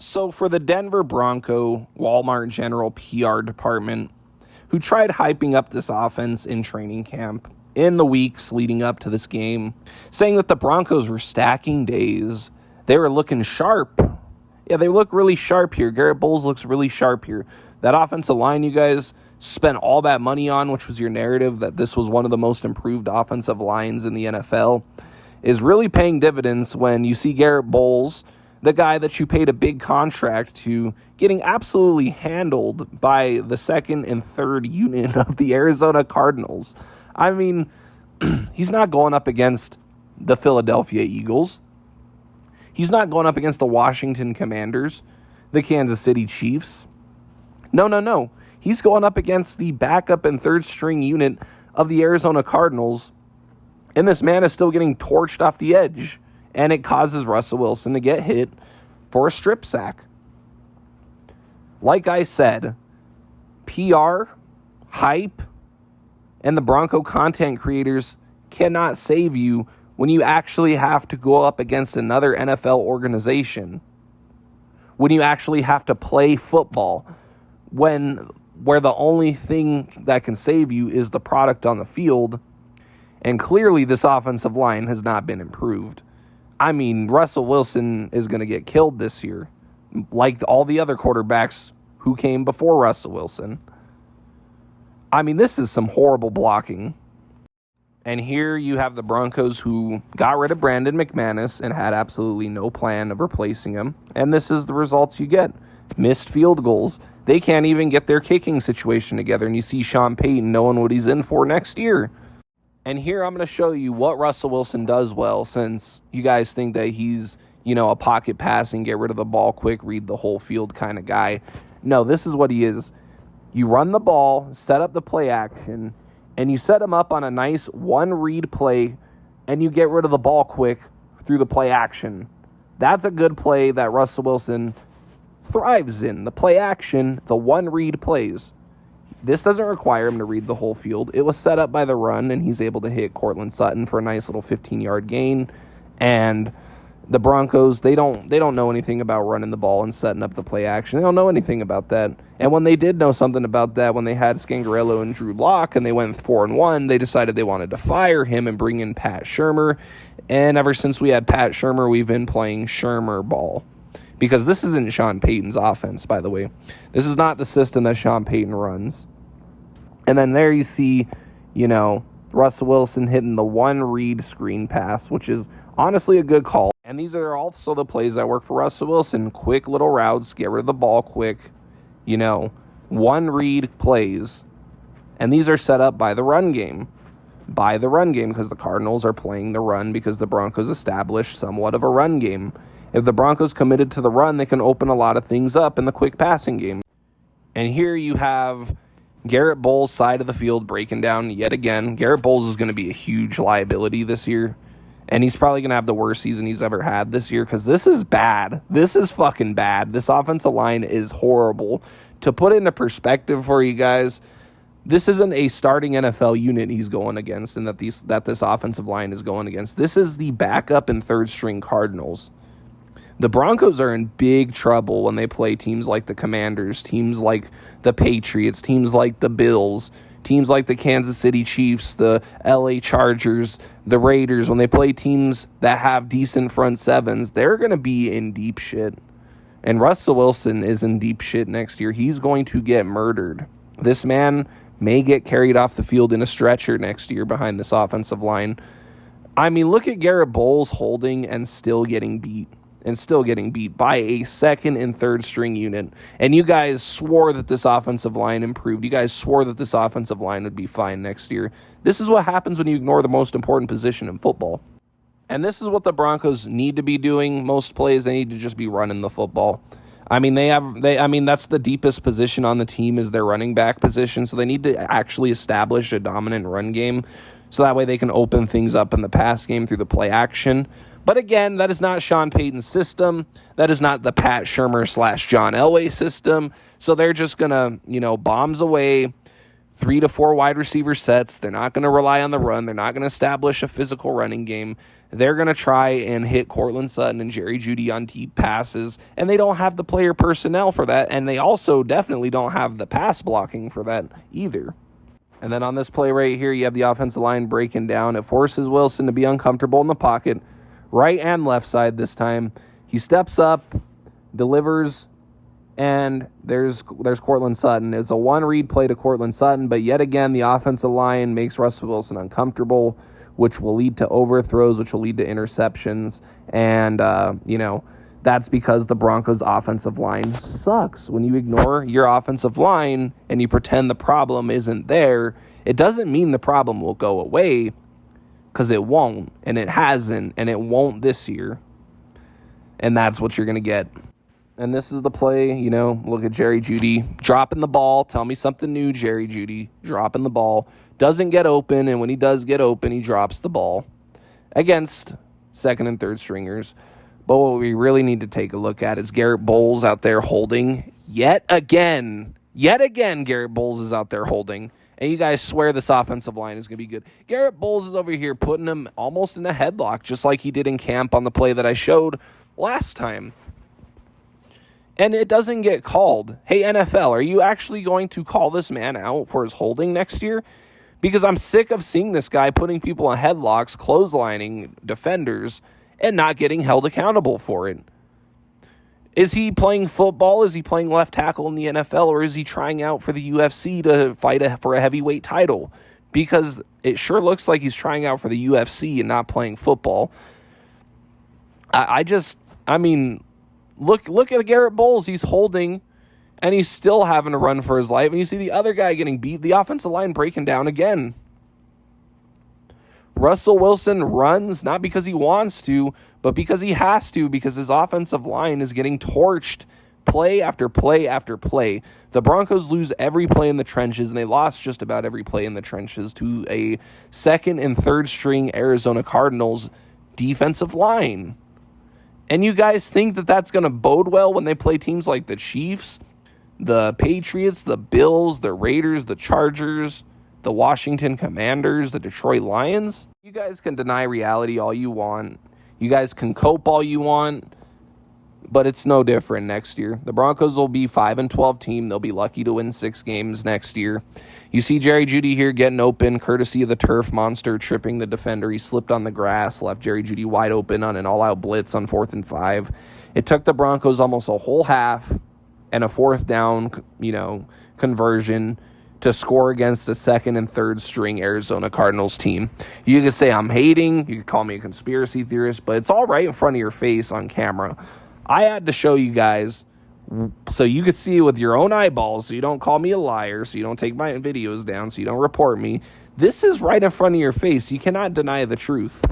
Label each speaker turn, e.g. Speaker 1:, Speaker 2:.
Speaker 1: So for the Denver Bronco Walmart General PR department, who tried hyping up this offense in training camp in the weeks leading up to this game, saying that the Broncos were stacking days, they were looking sharp. Yeah, they look really sharp here. Garrett Bowles looks really sharp here. That offensive line you guys spent all that money on, which was your narrative that this was one of the most improved offensive lines in the NFL, is really paying dividends when you see Garrett Bowles, the guy that you paid a big contract to, getting absolutely handled by the second and third unit of the Arizona Cardinals. I mean, he's not going up against the Philadelphia Eagles. He's not going up against the Washington Commanders, the Kansas City Chiefs. No. He's going up against the backup and third string unit of the Arizona Cardinals, and this man is still getting torched off the edge. And it causes Russell Wilson to get hit for a strip sack. Like I said, PR, hype, and the Bronco content creators cannot save you when you actually have to go up against another NFL organization. When you actually have to play football. Where the only thing that can save you is the product on the field. And clearly this offensive line has not been improved. I mean, Russell Wilson is going to get killed this year, like all the other quarterbacks who came before Russell Wilson. I mean, this is some horrible blocking. And here you have the Broncos who got rid of Brandon McManus and had absolutely no plan of replacing him. And this is the results you get. Missed field goals. They can't even get their kicking situation together. And you see Sean Payton knowing what he's in for next year. And here I'm going to show you what Russell Wilson does well, since you guys think that he's, a pocket passing, get rid of the ball quick, read the whole field kind of guy. No, this is what he is. You run the ball, set up the play action, and you set him up on a nice one-read play, and you get rid of the ball quick through the play action. That's a good play that Russell Wilson thrives in. The play action, the one-read plays. This doesn't require him to read the whole field. It was set up by the run, and he's able to hit Cortland Sutton for a nice little 15-yard gain. And the Broncos, they don't know anything about running the ball and setting up the play action. They don't know anything about that. And when they did know something about that, when they had Scangarello and Drew Lock, and they went 4-1, they decided they wanted to fire him and bring in Pat Shurmur. And ever since we had Pat Shurmur, we've been playing Shurmur ball. Because this isn't Sean Payton's offense, by the way. This is not the system that Sean Payton runs. And then there you see, Russell Wilson hitting the one-read screen pass, which is honestly a good call. And these are also the plays that work for Russell Wilson. Quick little routes, get rid of the ball quick, one-read plays. And these are set up by the run game. Because the Cardinals are playing the run because the Broncos established somewhat of a run game. If the Broncos committed to the run, they can open a lot of things up in the quick passing game. And here you have Garrett Bowles' side of the field breaking down yet again. Garrett Bowles is going to be a huge liability this year. And he's probably going to have the worst season he's ever had this year, because this is bad. This is fucking bad. This offensive line is horrible. To put it into perspective for you guys, this isn't a starting NFL unit he's going against and that this offensive line is going against. This is the backup and third string Cardinals. The Broncos are in big trouble when they play teams like the Commanders, teams like the Patriots, teams like the Bills, teams like the Kansas City Chiefs, the LA Chargers, the Raiders. When they play teams that have decent front sevens, they're going to be in deep shit. And Russell Wilson is in deep shit next year. He's going to get murdered. This man may get carried off the field in a stretcher next year behind this offensive line. I mean, look at Garrett Bowles holding and still getting beat. By a second and third string unit. And you guys swore that this offensive line improved. You guys swore that this offensive line would be fine next year. This is what happens when you ignore the most important position in football. And this is what the Broncos need to be doing. Most plays, they need to just be running the football. I mean, that's the deepest position on the team is their running back position. So they need to actually establish a dominant run game. So that way they can open things up in the pass game through the play action. But again, that is not Sean Payton's system. That is not the Pat Shurmur / John Elway system. So they're just going to, bombs away, 3 to 4 wide receiver sets. They're not going to rely on the run. They're not going to establish a physical running game. they're going to try and hit Cortland Sutton and Jerry Jeudy on deep passes, and they don't have the player personnel for that, and they also definitely don't have the pass blocking for that either. And then on this play right here, you have the offensive line breaking down. It forces Wilson to be uncomfortable in the pocket, right and left side this time. He steps up, delivers, and there's Cortland Sutton. It's a one-read play to Cortland Sutton, but yet again, the offensive line makes Russell Wilson uncomfortable, which will lead to overthrows, which will lead to interceptions. And, that's because the Broncos' offensive line sucks. When you ignore your offensive line and you pretend the problem isn't there, it doesn't mean the problem will go away, because it won't, and it hasn't, and it won't this year. And that's what you're going to get. And this is the play, look at Jerry Jeudy dropping the ball. Tell me something new, Jerry Jeudy, dropping the ball. Doesn't get open, and when he does get open, he drops the ball against second and third stringers. But what we really need to take a look at is Garrett Bowles out there holding. Yet again, Garrett Bowles is out there holding. And you guys swear this offensive line is going to be good. Garrett Bowles is over here putting him almost in a headlock, just like he did in camp on the play that I showed last time. And it doesn't get called. Hey, NFL, are you actually going to call this man out for his holding next year? Because I'm sick of seeing this guy putting people in headlocks, clotheslining defenders, and not getting held accountable for it. Is he playing football? Is he playing left tackle in the NFL? Or is he trying out for the UFC to fight for a heavyweight title? Because it sure looks like he's trying out for the UFC and not playing football. Look at Garrett Bowles. He's holding, and he's still having to run for his life. And you see the other guy getting beat, the offensive line breaking down again. Russell Wilson runs not because he wants to, but because he has to, because his offensive line is getting torched play after play after play. The Broncos lose every play in the trenches, and they lost just about every play in the trenches to a second and third string Arizona Cardinals defensive line. And you guys think that that's going to bode well when they play teams like the Chiefs, the Patriots, the Bills, the Raiders, the Chargers, the Washington Commanders, the Detroit Lions? You guys can deny reality all you want. You guys can cope all you want, but it's no different next year. The Broncos will be 5-12 team. They'll be lucky to win 6 games next year. You see Jerry Jeudy here getting open, courtesy of the turf monster tripping the defender. He slipped on the grass, left Jerry Jeudy wide open on an all-out blitz on 4th and 5. It took the Broncos almost a whole half and a 4th down, conversion to score against a second and third string Arizona Cardinals team. You can say I'm hating, you can call me a conspiracy theorist, but it's all right in front of your face on camera. I had to show you guys so you could see it with your own eyeballs, so you don't call me a liar, so you don't take my videos down, so you don't report me. This is right in front of your face. You cannot deny the truth.